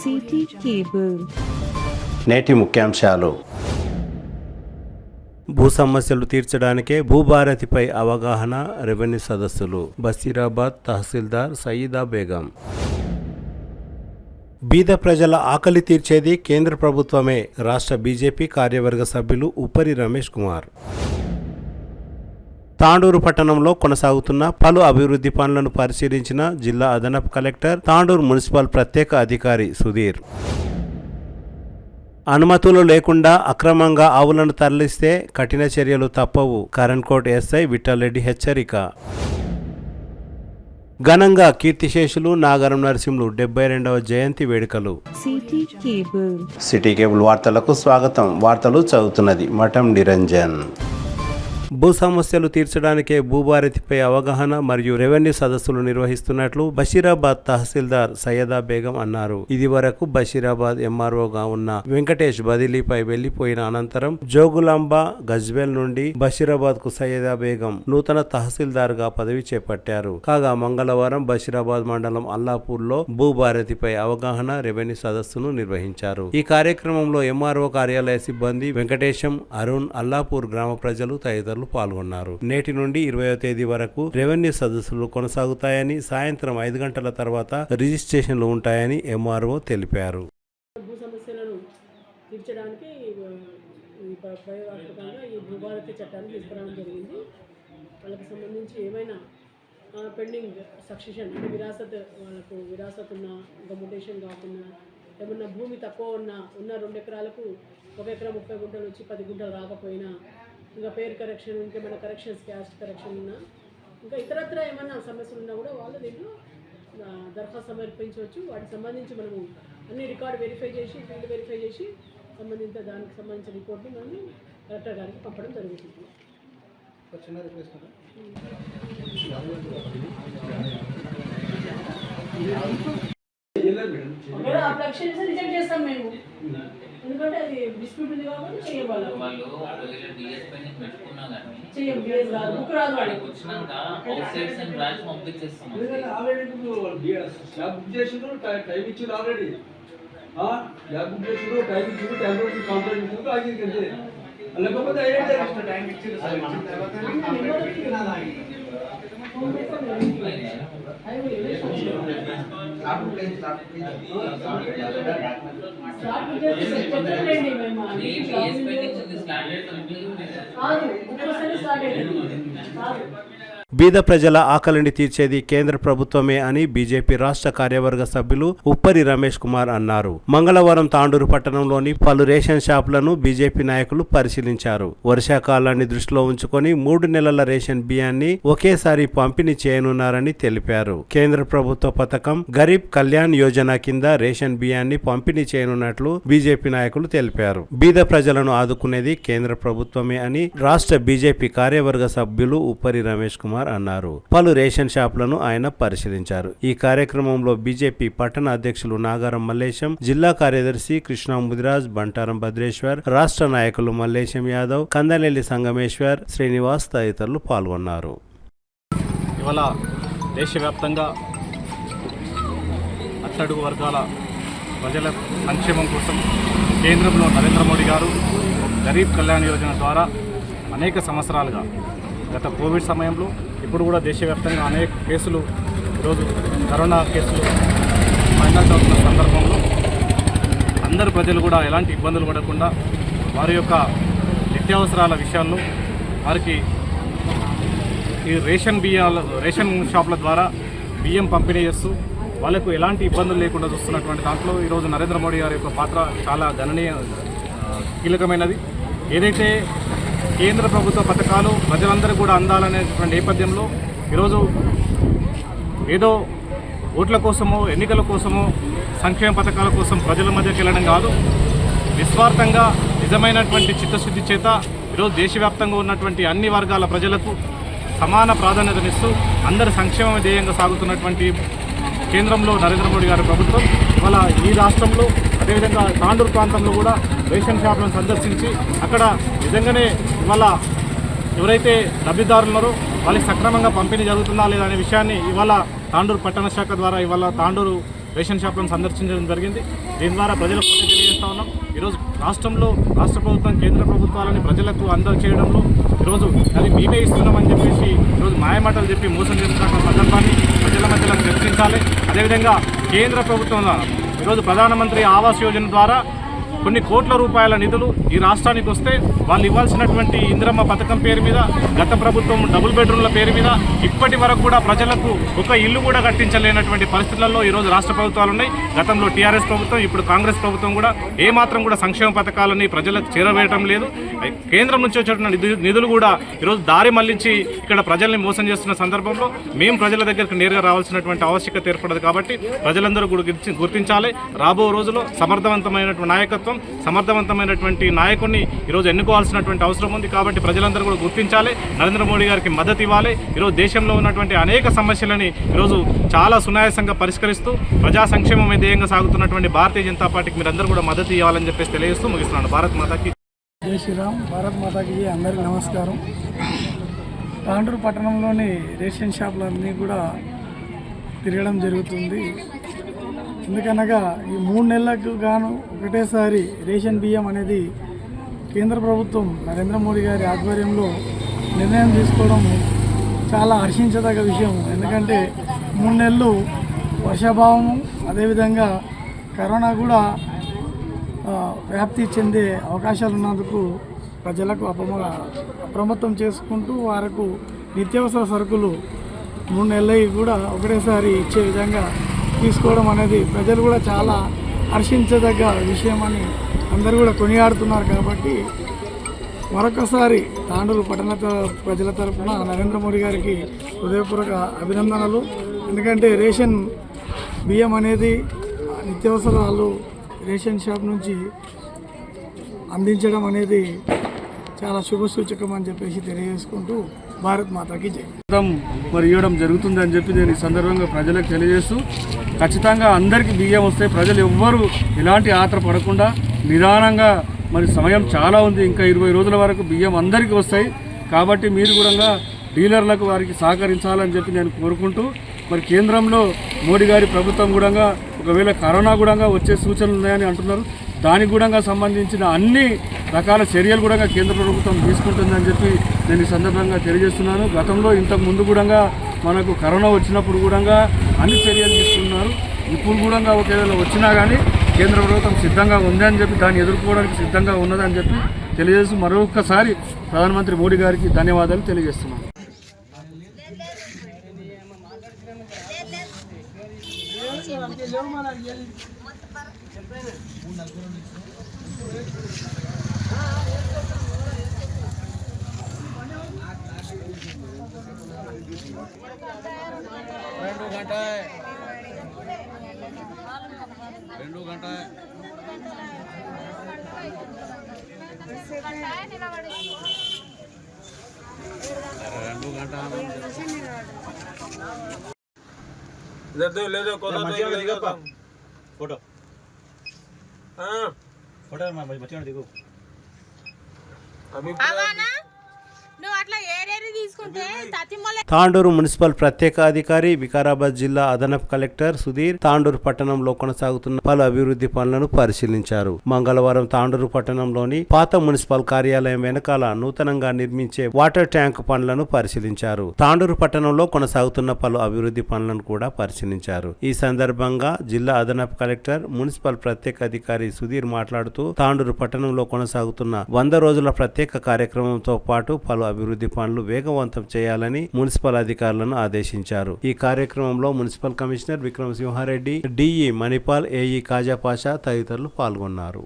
City cable. నేటి ముఖ్యాంశాలు. భూ సమస్యలు తీర్చడానికే భూభారతిపై అవగాహన, రెవెన్యూ సదస్సులు. బషీరాబాద్ తహసీల్దార్ సయీదా బేగం. బీద ప్రజల ఆకలి తీర్చేది కేంద్ర ప్రభుత్వమే, రాష్ట్ర బీజేపీ కార్యవర్గ సభ్యులు ఉప్పరి రమేష్ కుమార్. తాండూరు పట్టణంలో కొనసాగుతున్న పలు అభివృద్ధి పనులను పరిశీలించిన జిల్లా అదనపు కలెక్టర్, తాండూరు మున్సిపల్ ప్రత్యేక అధికారి సుధీర్. అనుమతులు లేకుండా అక్రమంగా ఆవులను తరలిస్తే కఠిన చర్యలు తప్పవు, కరణ్కోట్ ఎస్ఐ విఠలరెడ్డి హెచ్చరిక. ఘనంగా కీర్తిశేషులు నాగరం నరసింహులు 72వ జయంతి వేడుకలు. సిటీ కేబుల్ వార్తలకు స్వాగతం. వార్తలు చదువుతున్నది మఠం నిరంజన్. భూ సమస్యలు తీర్చడానికే భూభారతిపై అవగాహన మరియు రెవెన్యూ సదస్సులు నిర్వహిస్తున్నట్లు బషీరాబాద్ తహసీల్దార్ సయ్యదా బేగం అన్నారు. ఇది వరకు బషీరాబాద్ ఎంఆర్ఓగా ఉన్న వెంకటేష్ బదిలీపై వెళ్లిపోయిన అనంతరం జోగులాంబ గజ్వేల్ నుండి బషీరాబాద్ కు సయ్యదా బేగం నూతన తహసీల్దార్ గా పదవి చేపట్టారు. కాగా మంగళవారం బషీరాబాద్ మండలం అల్లాపూర్ లో భూభారతిపై అవగాహన, రెవెన్యూ సదస్సును నిర్వహించారు. ఈ కార్యక్రమంలో ఎంఆర్ఓ కార్యాలయ సిబ్బంది, వెంకటేశం, అరుణ్, అల్లాపూర్ గ్రామ ప్రజలు తదితరులు పాల్గొన్నారు. నేటి నుండి 20వ తేదీ వరకు రెవెన్యూ సదస్సులు కొనసాగుతాయని, సాయంత్రం 5 గంటల తర్వాత రిజిస్ట్రేషన్లు ఉంటాయని ఎంఆర్ఓ తెలిపారు. భూ సమస్యలను తీర్చడానికి ప్రయోగాత్మకంగా ఈ భూభారతి చట్టాన్ని తీసుకురావడం జరిగింది. వాళ్ళకి సంబంధించి ఏమైనా పెండింగ్ సక్సెషన్ అంటే వాళ్ళకు విరాసత్ ఉన్న గమ్యుటేషన్ కాకుండా ఏమన్నా భూమి తక్కువ ఉన్న 2 ఎకరాలకు 1 ఎకరా 30 గుంటలు వచ్చి 10 గుంటలు రాకపోయినా, ఇంకా పేరు కరెక్షన్, ఇంకేమైనా కరెక్షన్స్, క్యాస్ట్ కరెక్షన్ ఉన్నా, ఇంకా ఇతరత్ర ఏమైనా సమస్యలు ఉన్నా కూడా వాళ్ళు దీంట్లో దరఖాస్తు సమర్పించవచ్చు. వాటికి సంబంధించి మనము అన్ని రికార్డు వెరిఫై చేసి, ఫీల్డ్ వెరిఫై చేసి దానికి సంబంధించిన రిపోర్ట్ని మనం కలెక్టర్ గారికి పంపడం జరుగుతుంది. రిజెక్ట్ చేస్తాం మేము, ఎందుకంటే అది డిస్ప్యూట్ ఉంది కాబట్టి చేయగలం. బీద ప్రజల ఆకలిని తీర్చేది కేంద్ర ప్రభుత్వమే అని బీజేపీ రాష్ట్ర కార్యవర్గ సభ్యులు ఉప్పరి రమేష్ కుమార్ అన్నారు. మంగళవారం తాండూరు పట్టణంలోని పలు రేషన్ షాపులను బీజేపీ నాయకులు పరిశీలించారు. వర్షాకాలాన్ని దృష్టిలో ఉంచుకొని 3 నెలల రేషన్ బియ్యాన్ని ఒకేసారి పంపిణీ చేయనున్నారని తెలిపారు. కేంద్ర ప్రభుత్వ పథకం గరీబ్ కళ్యాణ్ యోజన కింద రేషన్ బియ్యాన్ని పంపిణీ చేయనున్నట్లు బీజేపీ నాయకులు తెలిపారు. బీద ప్రజలను ఆదుకునేది కేంద్ర ప్రభుత్వమే అని రాష్ట్ర బీజేపీ కార్యవర్గ సభ్యులు ఉప్పరి రమేష్ కుమార్ అన్నారు. పలు రేషన్ షాపులను ఆయన పరిశీలించారు. ఈ కార్యక్రమంలో బీజేపీ పట్టణ అధ్యక్షులు నాగారం మల్లేశం, జిల్లా కార్యదర్శి కృష్ణ ముదిరాజ్, బంటారం భద్రేశ్వర్, రాష్ట్ర నాయకులు మల్లేశం యాదవ్, కందనెల్లి సంగమేశ్వర్, శ్రీనివాస్ తదితరులు పాల్గొన్నారు. ఇవాళ దేశవ్యాప్తంగా అట్టడుగు వర్గాల ప్రజల సంక్షేమం కోసం కేంద్రంలో నరేంద్ర మోడీ గారు గరీబ్ కళ్యాణ్ యోజన ద్వారా అనేక సంవత్సరాలుగా, గత కోవిడ్ సమయంలో, ఇప్పుడు కూడా దేశవ్యాప్తంగా అనేక కేసులు, ఈరోజు కరోనా కేసులు ఫైనల్ అవుతున్న సందర్భంలో అందరు ప్రజలు కూడా ఎలాంటి ఇబ్బందులు పడకుండా వారి యొక్క నిత్యావసరాల విషయాల్లో వారికి ఈ రేషన్ షాపుల ద్వారా బియ్యం పంపిణీ చేస్తూ వాళ్ళకు ఎలాంటి ఇబ్బందులు లేకుండా చూస్తున్నటువంటి దాంట్లో ఈరోజు నరేంద్ర మోడీ గారి యొక్క పాత్ర చాలా కీలకమైనది. ఏదైతే కేంద్ర ప్రభుత్వ పథకాలు ప్రజలందరూ కూడా అందాలనేటువంటి నేపథ్యంలో ఈరోజు ఏదో ఓట్ల కోసమో, ఎన్నికల కోసమో, సంక్షేమ పథకాల కోసం ప్రజల మధ్యకి వెళ్ళడం కాదు, నిస్వార్థంగా నిజమైనటువంటి చిత్తశుద్ధి చేత ఈరోజు దేశవ్యాప్తంగా ఉన్నటువంటి అన్ని వర్గాల ప్రజలకు సమాన ప్రాధాన్యతనిస్తూ అందరి సంక్షేమ ధ్యేయంగా సాగుతున్నటువంటి కేంద్రంలో నరేంద్ర మోడీ గారి ప్రభుత్వం ఇవాళ ఈ రాష్ట్రంలో, అదేవిధంగా తాండూరు ప్రాంతంలో కూడా రేషన్ షాపులను సందర్శించి అక్కడ నిజంగానే ఇవాళ ఎవరైతే లబ్ధిదారులు ఉన్నారో వాళ్ళకి సక్రమంగా పంపిణీ జరుగుతుందా లేదా అనే విషయాన్ని ఇవాళ తాండూరు పట్టణ శాఖ ద్వారా ఇవాళ తాండూరు రేషన్ షాపులను సందర్శించడం జరిగింది. దీని ద్వారా ప్రజలకు తెలియజేస్తా ఉన్నాం. ఈరోజు రాష్ట్రంలో రాష్ట్ర ప్రభుత్వం కేంద్ర ప్రభుత్వాలని ప్రజలకు అందజేయడంలో ఈరోజు అది మేమే ఇస్తున్నామని చెప్పేసి ఈరోజు మాయమాటలు చెప్పి మోసం చేస్తున్న సందర్భాన్ని ప్రజల మధ్యలో చర్చించాలి. అదేవిధంగా కేంద్ర ప్రభుత్వం ఈరోజు ప్రధానమంత్రి ఆవాస్ యోజన ద్వారా కొన్ని కోట్ల రూపాయల నిధులు ఈ రాష్ట్రానికి వస్తే వాళ్ళు ఇవ్వాల్సినటువంటి ఇందిరమ్మ పథకం పేరు మీద గత ప్రభుత్వం డబుల్ బెడ్రూమ్ల పేరు మీద ఇప్పటి వరకు కూడా ప్రజలకు ఒక ఇల్లు కూడా కట్టించలేనటువంటి పరిస్థితులలో ఈరోజు రాష్ట్ర ప్రభుత్వాలు ఉన్నాయి. గతంలో టీఆర్ఎస్ ప్రభుత్వం, ఇప్పుడు కాంగ్రెస్ ప్రభుత్వం కూడా ఏమాత్రం కూడా సంక్షేమ పథకాలని ప్రజలకు చేరవేయటం లేదు. కేంద్రం నుంచి వచ్చేటువంటి నిధులు కూడా ఈరోజు దారి మళ్లించి ఇక్కడ ప్రజల్ని మోసం చేస్తున్న సందర్భంలో మేము ప్రజల దగ్గరకు నేరుగా రావాల్సినటువంటి ఆవశ్యకత ఏర్పడదు. కాబట్టి ప్రజలందరూ కూడా గుర్తించాలి. రాబో రోజుల్లో సమర్థవంతమైనటువంటి నాయకత్వం, సమర్థవంతమైనటువంటి నాయకుడిని ఈరోజు ఎన్నుకోవాల్సినటువంటి అవసరం ఉంది. కాబట్టి ప్రజలందరూ కూడా గుర్తించాలి, నరేంద్ర మోడీ గారికి మద్దతు ఇవ్వాలి. ఈరోజు దేశంలో ఉన్నటువంటి అనేక సమస్యలని ఈరోజు చాలా సునాయాసంగా పరిష్కరిస్తూ ప్రజా సంక్షేమమే ధ్యేయంగా సాగుతున్నటువంటి భారతీయ జనతా పార్టీకి మీరందరూ కూడా మద్దతు ఇవ్వాలని చెప్పేసి తెలియజేస్తూ ముగిస్తున్నాను. భారత్ మాతాకి జై శ్రీరామ్. భారత్ మాతాకి అందరికీ నమస్కారం. తాండూరు పట్టణంలోని రేషన్ షాపులన్నీ కూడా తిరగడం జరుగుతుంది. ఎందుకనగా ఈ 3 నెలలకు గాను ఒకటేసారి రేషన్ బియ్యం అనేది కేంద్ర ప్రభుత్వం నరేంద్ర మోడీ గారి ఆధ్వర్యంలో నిర్ణయం తీసుకోవడం చాలా హర్షించదగ్గ విషయం. ఎందుకంటే 3 నెలలు వర్షాభావము, అదేవిధంగా కరోనా కూడా వ్యాప్తి చెందే అవకాశాలు ఉన్నందుకు ప్రజలకు అప్రమత్తం చేసుకుంటూ వారికి నిత్యావసర సరుకులు 3 నెలలు కూడా ఒకటేసారి ఇచ్చే విధంగా తీసుకోవడం అనేది ప్రజలు కూడా చాలా హర్షించదగ్గ విషయం అని అందరూ కూడా కొనియాడుతున్నారు. కాబట్టి మరొకసారి తాండూరు పట్టణ ప్రజల తరఫున నరేంద్ర మోడీ గారికి హృదయపూర్వక అభినందనలు. ఎందుకంటే రేషన్ బియ్యం అనేది నిత్యావసరాలు రేషన్ షాప్ నుంచి అందించడం అనేది చాలా శుభసూచకం అని చెప్పేసి తెలియజేసుకుంటూ భారత్ మాతాకి జై. మరి ఇవ్వడం జరుగుతుంది అని చెప్పి నేను ఈ సందర్భంగా ప్రజలకు తెలియజేస్తూ, ఖచ్చితంగా అందరికీ బియ్యం వస్తాయి. ప్రజలు ఎవ్వరూ ఇలాంటి ఆత్ర పడకుండా నిదానంగా, మరి సమయం చాలా ఉంది, ఇంకా 20 రోజుల వరకు బియ్యం అందరికీ వస్తాయి. కాబట్టి మీరు కూడా డీలర్లకు వారికి సహకరించాలని చెప్పి నేను కోరుకుంటూ, మరి కేంద్రంలో మోడీ గారి ప్రభుత్వం కూడా ఒకవేళ కరోనా కూడా వచ్చే సూచనలు ఉన్నాయని అంటున్నారు. దానికి కూడా సంబంధించిన అన్ని రకాల చర్యలు కూడా కేంద్ర ప్రభుత్వం తీసుకుంటుందని చెప్పి నేను ఈ సందర్భంగా తెలియజేస్తున్నాను. గతంలో ఇంతకు ముందు కూడా మనకు కరోనా వచ్చినప్పుడు కూడా అన్ని చర్యలు తీసుకున్నారు. ఇప్పుడు కూడా ఒకవేళ వచ్చినా కానీ కేంద్ర ప్రభుత్వం సిద్ధంగా ఉందని చెప్పి దాన్ని ఎదుర్కోవడానికి సిద్ధంగా ఉన్నదని చెప్పి తెలియజేస్తూ మరొకసారి ప్రధానమంత్రి మోడీ గారికి ధన్యవాదాలు తెలియజేస్తున్నాను. రెండు గంట లేదు ఫోటో ఫోటో మంచిగా దిగు. తాండూరు మున్సిపల్ ప్రత్యేక అధికారి, వికారాబాద్ జిల్లా అదనపు కలెక్టర్ సుధీర్ తాండూరు పట్టణంలో కొనసాగుతున్న పలు అభివృద్ధి పనులను పరిశీలించారు. మంగళవారం తాండూరు పట్టణంలోని పాత మున్సిపల్ కార్యాలయం వెనకాల నూతనంగా నిర్మించే వాటర్ ట్యాంక్ పనులను పరిశీలించారు. తాండూరు పట్టణంలో కొనసాగుతున్న పలు అభివృద్ధి పనులను కూడా పరిశీలించారు. ఈ సందర్భంగా జిల్లా అదనపు కలెక్టర్, మున్సిపల్ ప్రత్యేక అధికారి సుధీర్ మాట్లాడుతూ, తాండూరు పట్టణంలో కొనసాగుతున్న 100 రోజుల ప్రత్యేక కార్యక్రమంతో పాటు పలు అభివృద్ధి పనులు వేగవంతం చేయాలని మున్సిపల్ అధికారులను ఆదేశించారు. ఈ కార్యక్రమంలో municipal commissioner Vikramasimha Reddy, DE Manipal, AE Kaja Pasha తదితరులు పాల్గొన్నారు.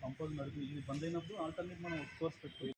కంపౌండ్ నడిపి ఇది బంద్ అయినప్పుడు ఆల్టర్నేట్ మనం సోర్స్ పెట్టుకోవాలి.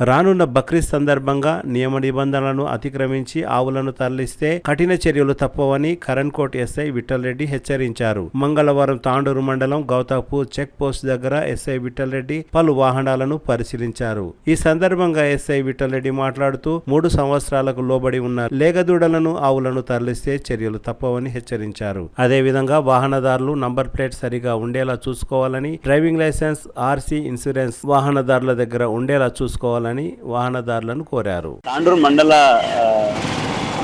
రానున్న బక్రీద్ సందర్భంగా నియమ నిబంధనలను అతిక్రమించి ఆవులను తరలిస్తే కఠిన చర్యలు తప్పవని కరణ్కోట్ ఎస్ఐ విఠల్ రెడ్డి హెచ్చరించారు. మంగళవారం తాండూరు మండలం గౌతాపూర్ చెక్ పోస్ట్ దగ్గర ఎస్ఐ విఠల్ రెడ్డి పలు వాహనాలను పరిశీలించారు. ఈ సందర్భంగా ఎస్ఐ విఠల్ రెడ్డి మాట్లాడుతూ 3 సంవత్సరాలకు లోబడి ఉన్న లేగదూడలను ఆవులను తరలిస్తే చర్యలు తప్పవని హెచ్చరించారు. అదేవిధంగా వాహనదారులు నంబర్ ప్లేట్ సరిగా ఉండేలా చూసుకోవాలని, డ్రైవింగ్ లైసెన్స్, ఆర్సీ, ఇన్సూరెన్స్ వాహనదారుల దగ్గర ఉండేలా చూసుకోవాలని వాహనదారులను కోరారు. తాండూరు మండల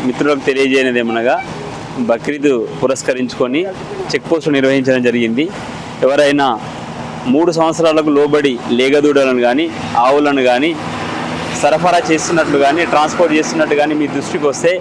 మిత్రులకు తెలియజేయనిది ఏమనగా బక్రీద్ పురస్కరించుకొని చెక్ పోస్టు నిర్వహించడం జరిగింది. ఎవరైనా 3 సంవత్సరాలకు లోబడి లేగదూడలను కానీ ఆవులను కానీ సరఫరా చేస్తున్నట్లు కానీ ట్రాన్స్పోర్ట్ చేస్తున్నట్టు కానీ మీ దృష్టికి వస్తే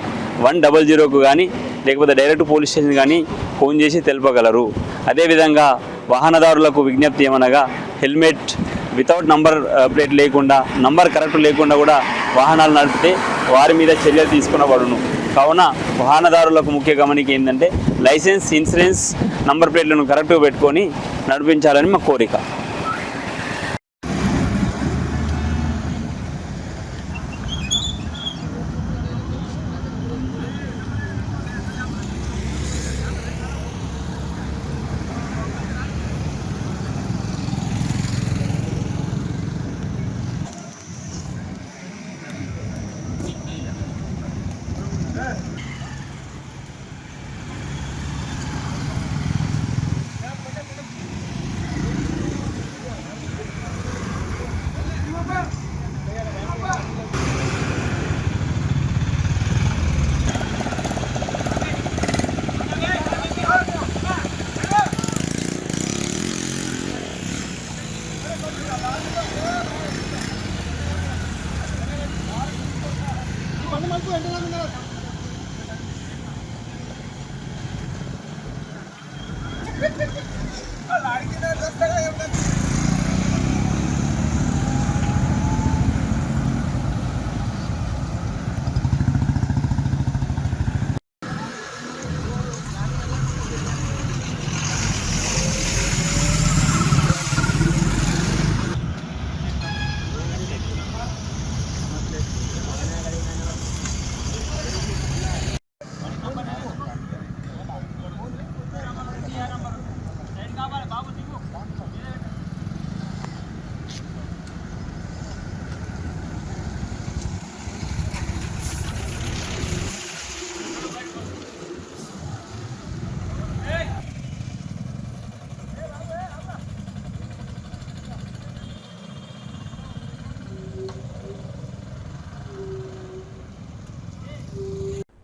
100కు కానీ లేకపోతే డైరెక్ట్ పోలీస్ స్టేషన్ కానీ ఫోన్ చేసి తెలుపగలరు. అదేవిధంగా వాహనదారులకు విజ్ఞప్తి ఏమనగా హెల్మెట్ వితౌట్ నంబర్ ప్లేట్ లేకుండా, నంబర్ కరెక్ట్ లేకుండా కూడా వాహనాలు నడిపితే వారి మీద చర్యలు తీసుకునబడును. కావున వాహనదారులకు ముఖ్య గమనిక ఏంటంటే లైసెన్స్, ఇన్సూరెన్స్, నంబర్ ప్లేట్లను కరెక్ట్గా పెట్టుకొని నడిపించాలని మా కోరిక.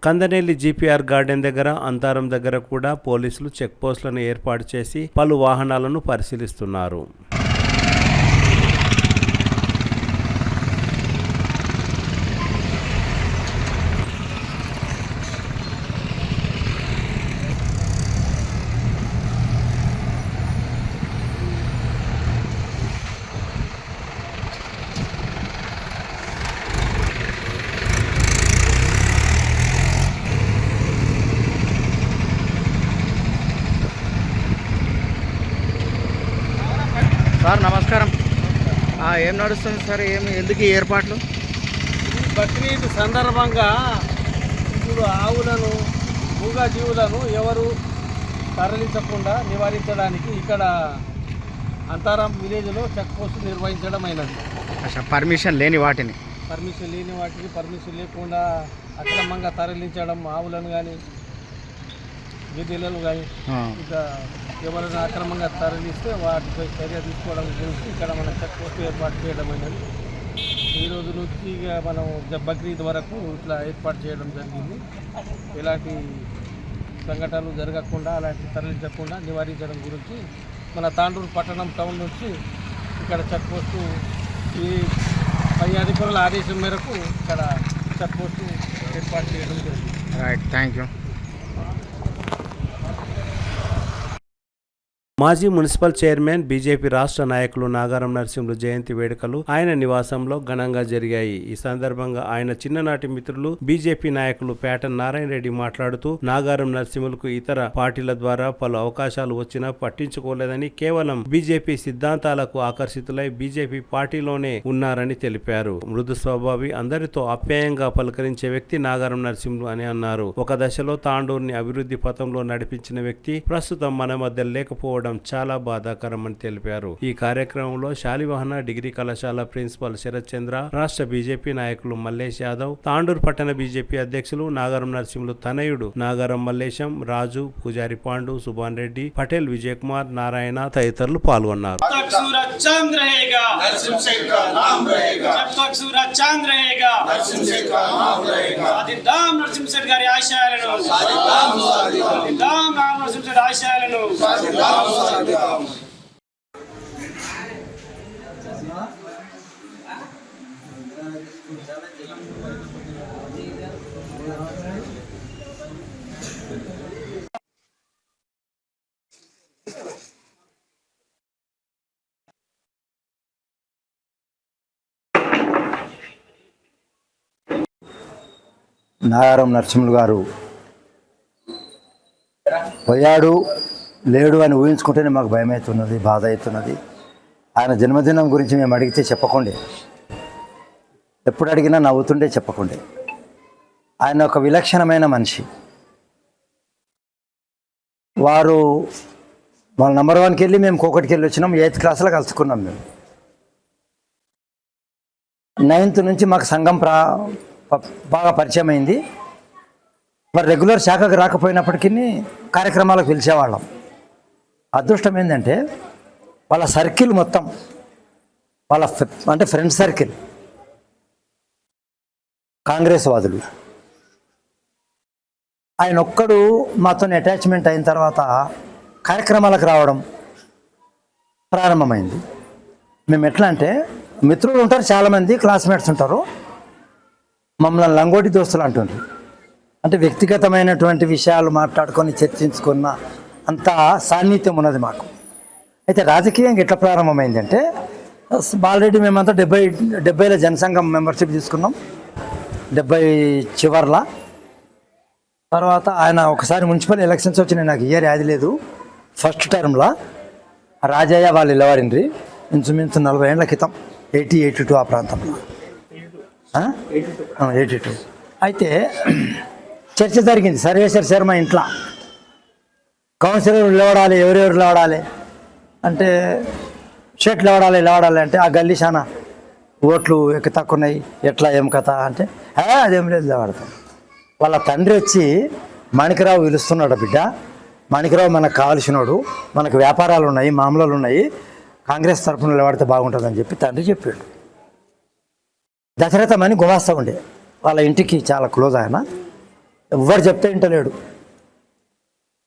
కందనేలి జీపీఆర్ గార్డెన్ దగ్గర, అంతారం దగ్గర కూడా పోలీసులు చెక్ పోస్టులను ఏర్పాటు చేసి పలు వాహనాలను పరిశీలిస్తున్నారు. సార్ నమస్కారం. ఏం నడుస్తుంది సార్? ఎందుకు ఈ ఏర్పాట్లు? బక్రీద్ సందర్భంగా ఇప్పుడు ఆవులను, మూగజీవులను ఎవరు తరలించకుండా నివారించడానికి ఇక్కడ అంతారం విలేజ్లో చెక్ పోస్ట్ నిర్వహించడం అయినది. పర్మిషన్ లేని వాటిని పర్మిషన్ లేకుండా అక్రమంగా తరలించడం, ఆవులను కానీ గిద్దెలను కానీ ఇంకా ఎవరైనా అక్రమంగా తరలిస్తే వాటిపై చర్య తీసుకోవడం గురించి ఇక్కడ మనం చెక్ పోస్ట్ ఏర్పాటు చేయడం అయినది. ఈరోజు నుంచి ఇక మనం బక్రీద్ వరకు ఇట్లా ఏర్పాటు చేయడం జరిగింది. ఎలాంటి సంఘటనలు జరగకుండా, అలాంటి తరలించకుండా నివారించడం గురించి మన తాండూరు పట్టణం టౌన్ నుంచి ఇక్కడ చెక్ పోస్టు ఈ పై అధికారుల ఆదేశం మేరకు ఇక్కడ చెక్ పోస్టు ఏర్పాటు చేయడం జరిగింది. Right, thank you. మాజీ మున్సిపల్ చైర్మన్ బీజేపీ రాష్ట్ర నాయకులు నాగారం నరసింహులు జయంతి వేడుకలు ఆయన నివాసంలో ఘనంగా జరిగాయి. ఈ సందర్భంగా ఆయన చిన్ననాటి మిత్రులు బీజేపీ నాయకులు పేట నారాయణ రెడ్డి మాట్లాడుతూ నాగారం నరసింహులకు ఇతర పార్టీల ద్వారా పలు అవకాశాలు వచ్చినా పట్టించుకోలేదని, కేవలం బీజేపీ సిద్ధాంతాలకు ఆకర్షితులై బీజేపీ పార్టీలోనే ఉన్నారని తెలిపారు. మృదు స్వభావి, అందరితో ఆప్యాయంగా పలకరించే వ్యక్తి నాగారం నరసింహులు అని అన్నారు. ఒక దశలో తాండూరుని అభివృద్ధి పథంలో నడిపించిన వ్యక్తి ప్రస్తుతం మన మధ్య లేకపోవడం చాలా బాధాకరమని తెలిపారు. ఈ కార్యక్రమంలో శాలివాహన డిగ్రీ కళాశాల ప్రిన్సిపల్ శరత్ చంద్ర, రాష్ట్ర బీజేపీ నాయకులు మల్లేష్ యాదవ్, తాండూరు పట్టణ బీజేపీ అధ్యక్షులు నాగారం నరసింహులు తనయుడు నాగారం మల్లేశం, రాజు, పూజారి పాండు, సుభాన్ రెడ్డి, పటేల్ విజయ్ కుమార్, నారాయణ తదితరులు పాల్గొన్నారు. నాగారం నరసింహులు గారు పోయాడు లేడు అని ఊహించుకుంటేనే మాకు భయం అవుతున్నది, బాధ అవుతున్నది. ఆయన జన్మదినం గురించి మేము అడిగితే చెప్పకుండే, ఎప్పుడు అడిగినా నవ్వుతుండే చెప్పకుండే. ఆయన ఒక విలక్షణమైన మనిషి. వారు వాళ్ళ నంబర్ 1కి వెళ్ళి మేము కోకటికి వెళ్ళి వచ్చినాం. 8th క్లాస్లో కలుసుకున్నాం. మేము 9th నుంచి మాకు సంఘం బాగా పరిచయం అయింది. మరి రెగ్యులర్ శాఖకు రాకపోయినప్పటికీ కార్యక్రమాలకు పిలిచేవాళ్ళం. అదృష్టం ఏంటంటే వాళ్ళ సర్కిల్ మొత్తం, వాళ్ళ అంటే ఫ్రెండ్ సర్కిల్ కాంగ్రెస్ వాదులు. ఆయన ఒక్కడు మాతో అటాచ్మెంట్ అయిన తర్వాత కార్యక్రమాలకు రావడం ప్రారంభమైంది. మేము ఎట్లా అంటే, మిత్రులు ఉంటారు, చాలామంది క్లాస్మేట్స్ ఉంటారు, మమ్మల్ని లంగోటి దోస్తులు అంటుండ్రు. అంటే వ్యక్తిగతమైనటువంటి విషయాలు మాట్లాడుకొని చర్చించుకున్న అంత సాన్నిధ్యం ఉన్నది మాకు. అయితే రాజకీయంగా ఎట్లా ప్రారంభమైందంటే, ఆల్రెడీ మేమంతా 70లో జనసంఘం మెంబర్షిప్ తీసుకున్నాం, 70 చివర్ల. తర్వాత ఆయన ఒకసారి మున్సిపల్ ఎలక్షన్స్ వచ్చినాయి, నాకు ఇయర్ యాది లేదు. ఫస్ట్ టర్మ్లో రాజయ్య వాళ్ళు నిలబడిండ్రి, ఇంచుమించు 40 ఏళ్ల క్రితం, 82 ఆ ప్రాంతంలో, 82. అయితే చర్చ జరిగింది సర్వేశ్వర శర్మ ఇంట్లో, కౌన్సిలర్ నిలబడాలి, ఎవరెవరు నిలబడాలి అంటే, షర్ట్ నిలబడాలి అంటే, ఆ గల్లీ చాలా ఓట్లు తక్కువ ఉన్నాయి, ఎట్లా ఏం కథ అంటే, అదేం లేదు నిలబడతాం. వాళ్ళ తండ్రి వచ్చి, మాణికరావు పిలుస్తున్నాడు, బిడ్డ మాణికరావు మనకు కావాల్సినోడు, మనకు వ్యాపారాలు ఉన్నాయి, మామూలు ఉన్నాయి, కాంగ్రెస్ తరఫున నిలబడితే బాగుంటుందని చెప్పి తండ్రి చెప్పాడు. దశరథం అని గుమాస్తా ఉండే, వాళ్ళ ఇంటికి చాలా క్లోజ్. ఆయన ఎవరు చెప్తే ఇంటలేడు.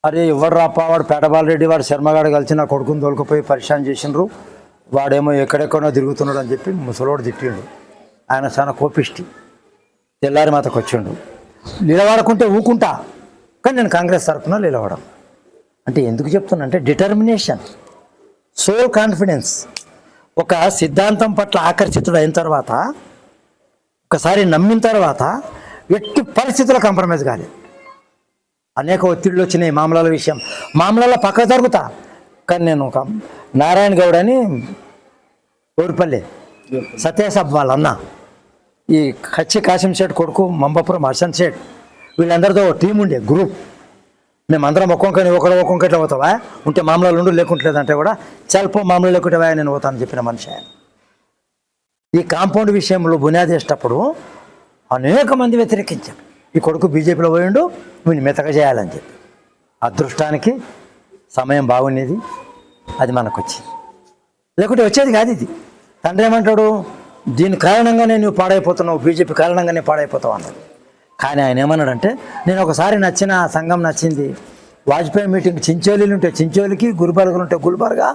అరే ఎవరు రాపా, వాడు పేటబాలరెడ్డి వాడు శర్మగాడు కలిసి నా కొడుకుని తోలుకుపోయి పరిశాన్ చేసిండ్రు, వాడేమో ఎక్కడెక్కడో తిరుగుతున్నాడు అని చెప్పి ముసలోడు తిట్టిండు. ఆయన చాలా కోపిష్టి. తెల్లారి మాతకు వచ్చిండు, నిలబడకుంటే ఊకుంటా, కానీ నేను కాంగ్రెస్ తరఫున నిలబడం. అంటే ఎందుకు చెప్తున్నా అంటే, డిటర్మినేషన్, సోల్ కాన్ఫిడెన్స్. ఒక సిద్ధాంతం పట్ల ఆకర్షితుడు అయిన తర్వాత, ఒకసారి నమ్మిన తర్వాత ఎట్టి పరిస్థితుల్లో కాంప్రమైజ్ కాలేదు. అనేక ఒత్తిళ్ళు వచ్చినాయి మామూల విషయం, మామూలలో పక్క జరుగుతా. కానీ నేను ఒక నారాయణ గౌడ్ అని ఊరిపల్లి సత్యసాబ్ వాళ్ళ అన్న, ఈ కచ్చి కాసిం షేట్ కొడుకు మంబాపురం హర్షన్ షేట్, వీళ్ళందరితో టీం ఉండే గ్రూప్. మేమందరం ఒక్కొక్కని ఒక్కొక్కట్లో పోతావా ఉంటే మామూలు ఉండు, లేకుంటలేదంటే కూడా చల్పో మామూలు లేకుంటే నేను పోతానని చెప్పిన మనిషి ఆయన. ఈ కాంపౌండ్ విషయంలో బునియాది వేసేటప్పుడు అనేక మంది వ్యతిరేకించారు. ఈ కొడుకు బీజేపీలో పోయిండు, వీడిని మెతక చేయాలని చెప్పి. అదృష్టానికి సమయం బాగుండేది, అది మనకు వచ్చింది, లేకుంటే వచ్చేది కాదు. ఇది తండ్రి ఏమంటాడు, దీని కారణంగానే నువ్వు పాడైపోతున్నావు, బీజేపీ కారణంగానే పాడైపోతావు అన్నాడు. కానీ ఆయన ఏమన్నాడంటే, నేను ఒకసారి నచ్చిన సంఘం నచ్చింది, వాజ్పేయి మీటింగ్ చించోలీలు ఉంటే చించోలికి, గుల్బర్గలు ఉంటే గుల్బర్గా,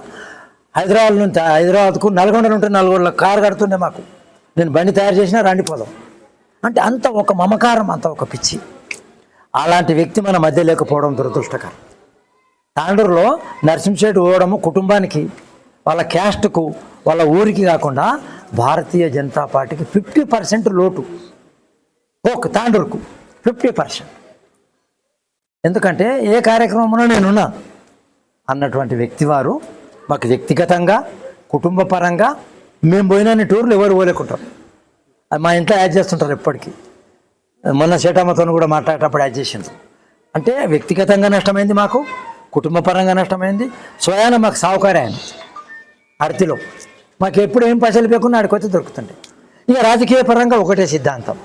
హైదరాబాద్ నుండి హైదరాబాద్కు, నల్గొండలు ఉంటే నల్గొండలో కారు కడుతుండే మాకు, నేను బండి తయారు చేసినా రండిపోదాం అంటే, అంత ఒక మమకారం, అంత ఒక పిచ్చి. అలాంటి వ్యక్తి మన మధ్య లేకపోవడం దురదృష్టకరం. తాండూరులో నరసింహశెట్టి పోవడము కుటుంబానికి, వాళ్ళ క్యాస్ట్కు, వాళ్ళ ఊరికి కాకుండా భారతీయ జనతా పార్టీకి 50% లోటు. తాండూరుకు 50%. ఎందుకంటే ఏ కార్యక్రమంలో నేనున్నా అన్నటువంటి వ్యక్తి వారు మాకు వ్యక్తిగతంగా, కుటుంబ పరంగా మేము పోయినన్ని టూర్లు ఎవరు పోలేకుంటారు. మా ఇంట్లో యాడ్ చేస్తుంటారు ఎప్పటికీ. మొన్న సేటమ్మతో కూడా మాట్లాడేటప్పుడు యాడ్ చేసింది. అంటే వ్యక్తిగతంగా నష్టమైంది మాకు, కుటుంబ పరంగా నష్టమైంది. స్వయాన మాకు సావుకార్యం అర్తిలో మాకు ఎప్పుడు ఏం పైసలు లేకుండా ఆడికొచ్చి దొరుకుతుండే. ఇక రాజకీయ పరంగా ఒకటే సిద్ధాంతం.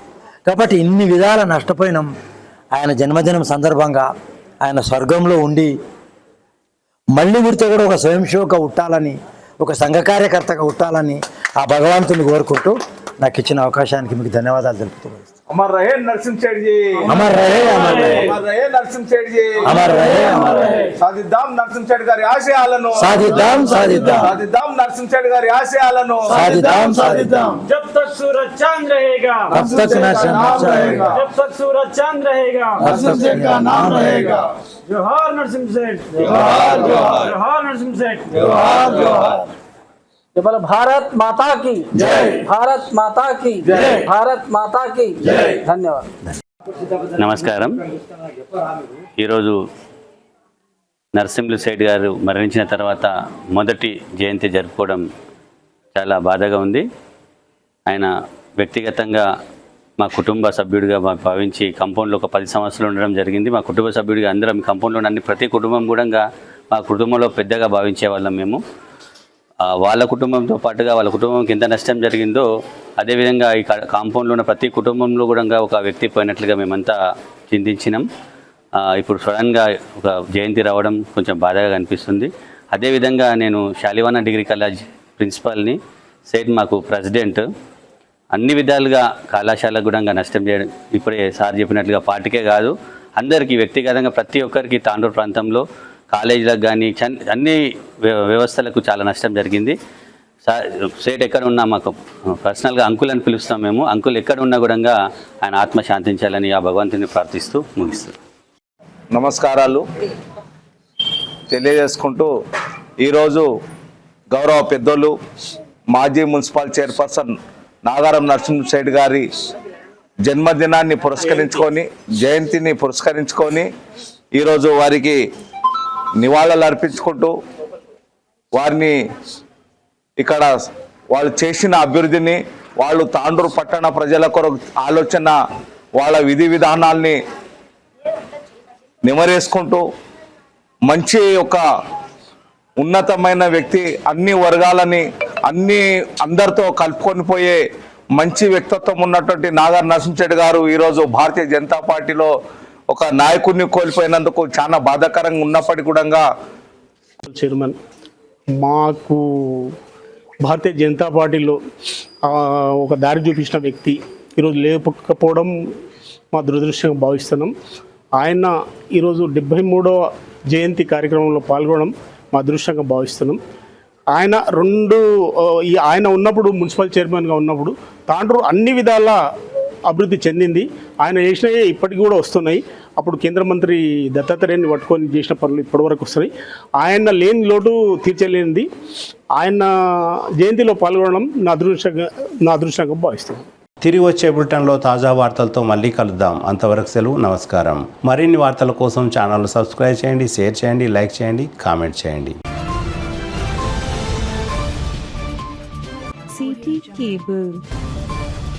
కాబట్టి ఇన్ని విధాల నష్టపోయినాం. ఆయన జన్మదినం సందర్భంగా ఆయన స్వర్గంలో ఉండి మళ్ళీ పుడితే కూడా ఒక స్వయం సేవగా ఉట్టాలని, ఒక సంఘ కార్యకర్తగా ఉట్టాలని ఆ భగవంతుని కోరుకుంటూ నాకు ఇచ్చిన అవకాశానికి మీకు ధన్యవాదాలు తెలుపుతున్నాను. అమర్ రహే నరసింహశెట్టి జీ, అమర్ రహే, అమర్ రహే, అమర్ రహే నరసింహశెట్టి జీ, అమర్ రహే, అమర్ రహే. సాధిద్దాం నరసింహశెట్టి గారి ఆశయాలను, సాధిద్దాం, సాధిద్దాం, సాధిద్దాం నరసింహశెట్టి గారి ఆశయాలను, సాధిద్దాం, సాధిద్దాం. जब तक सूरज चांद रहेगा, तब तक नरसिंह रहेगा, जब तक सूरज चांद रहेगा, नरसिंह का नाम रहेगा. जोहार नरसिंह सेठ, जोहार जोहार, जोहार नरसिंह सेठ, जोहार जोहार. बोलो भारत माता की जय, भारत माता की जय, भारत माता की जय. धन्यवाद. నమస్కారం. ఈరోజు నరసింహశెట్టి గారు మరణించిన తర్వాత మొదటి జయంతి జరుపుకోవడం చాలా బాధగా ఉంది. ఆయన వ్యక్తిగతంగా మా కుటుంబ సభ్యుడిగా భావించి కాంపౌండ్లో ఒక 10 సంవత్సరాలు ఉండడం జరిగింది. మా కుటుంబ సభ్యుడిగా అందరం కాంపౌండ్లో అన్ని ప్రతి కుటుంబం కూడా మా కుటుంబంలో పెద్దగా భావించే వాళ్ళం మేము. వాళ్ళ కుటుంబంతో పాటుగా వాళ్ళ కుటుంబంకి ఎంత నష్టం జరిగిందో అదేవిధంగా ఈ కాంపౌండ్లో ఉన్న ప్రతి కుటుంబంలో కూడా ఒక వ్యక్తి పోయినట్లుగా మేమంతా చింతించినాం. ఇప్పుడు సడన్గా ఒక జయంతి రావడం కొంచెం బాధగా కనిపిస్తుంది. అదేవిధంగా నేను శాలివానా డిగ్రీ కాలేజ్ ప్రిన్సిపాల్ని, సేట్ మాకు ప్రెసిడెంట్. అన్ని విధాలుగా కళాశాలకు కూడా నష్టం చేయడం ఇప్పుడే సార్ చెప్పినట్లుగా పార్టీకే కాదు అందరికీ వ్యక్తిగతంగా ప్రతి ఒక్కరికి తాండూరు ప్రాంతంలో కాలేజీలకు కానీ అన్ని వ్యవస్థలకు చాలా నష్టం జరిగింది. సేట్ ఎక్కడ ఉన్నా మాకు పర్సనల్గా అంకుల్ అని పిలుస్తాం మేము. అంకుల్ ఎక్కడ ఉన్నా కూడా ఆయన ఆత్మ శాంతించాలని ఆ భగవంతుని ప్రార్థిస్తూ ముగిస్తాం. నమస్కారాలు తెలియజేసుకుంటూ ఈరోజు గౌరవ పెద్దోళ్ళు మాజీ మున్సిపల్ చైర్పర్సన్ నాగారం నరసింహశెట్టి గారి జన్మదినాన్ని పురస్కరించుకొని, జయంతిని పురస్కరించుకొని ఈరోజు వారికి నివాళులు అర్పించుకుంటూ వారిని ఇక్కడ వాళ్ళు చేసిన అభివృద్ధిని, వాళ్ళు తాండూరు పట్టణ ప్రజల కొరకు ఆలోచన, వాళ్ళ విధి విధానాల్ని నిమరేసుకుంటూ మంచి ఒక ఉన్నతమైన వ్యక్తి, అన్ని వర్గాలని అందరితో కలుపుకొని పోయే మంచి వ్యక్తిత్వం ఉన్నటువంటి నాగార్ నరసింహశెట్టి గారు ఈరోజు భారతీయ జనతా పార్టీలో ఒక నాయకుడిని కోల్పోయినందుకు చాలా బాధాకరంగా ఉన్నప్పటికీ కూడా చైర్మన్ మాకు భారతీయ జనతా పార్టీలో ఒక దారి చూపించిన వ్యక్తి ఈరోజు లేకపోవడం మా దురదృష్టంగా భావిస్తున్నాం. ఆయన ఈరోజు 73వ జయంతి కార్యక్రమంలో పాల్గొనడం మా అదృష్టంగా భావిస్తున్నాం. ఆయన ఉన్నప్పుడు మున్సిపల్ చైర్మన్గా ఉన్నప్పుడు తాండూరు అన్ని విధాల అభివృద్ధి చెందింది. ఆయన చేసినవి ఇప్పటికి కూడా వస్తున్నాయి. అప్పుడు కేంద్ర మంత్రి దత్తాత్రేయని పట్టుకొని చేసిన పనులు ఇప్పటివరకు వస్తున్నాయి. ఆయన లేని లోటు తీర్చలేనిది. ఆయన జయంతిలో పాల్గొనడం నా అదృష్టంగా భావిస్తున్నాను. తిరిగి వచ్చే బులెటిన్లో తాజా వార్తలతో మళ్ళీ కలుద్దాం. అంతవరకు సెలవు, నమస్కారం. మరిన్ని వార్తల కోసం ఛానల్ సబ్స్క్రైబ్ చేయండి, షేర్ చేయండి, లైక్ చేయండి, కామెంట్ చేయండి. CT Cable.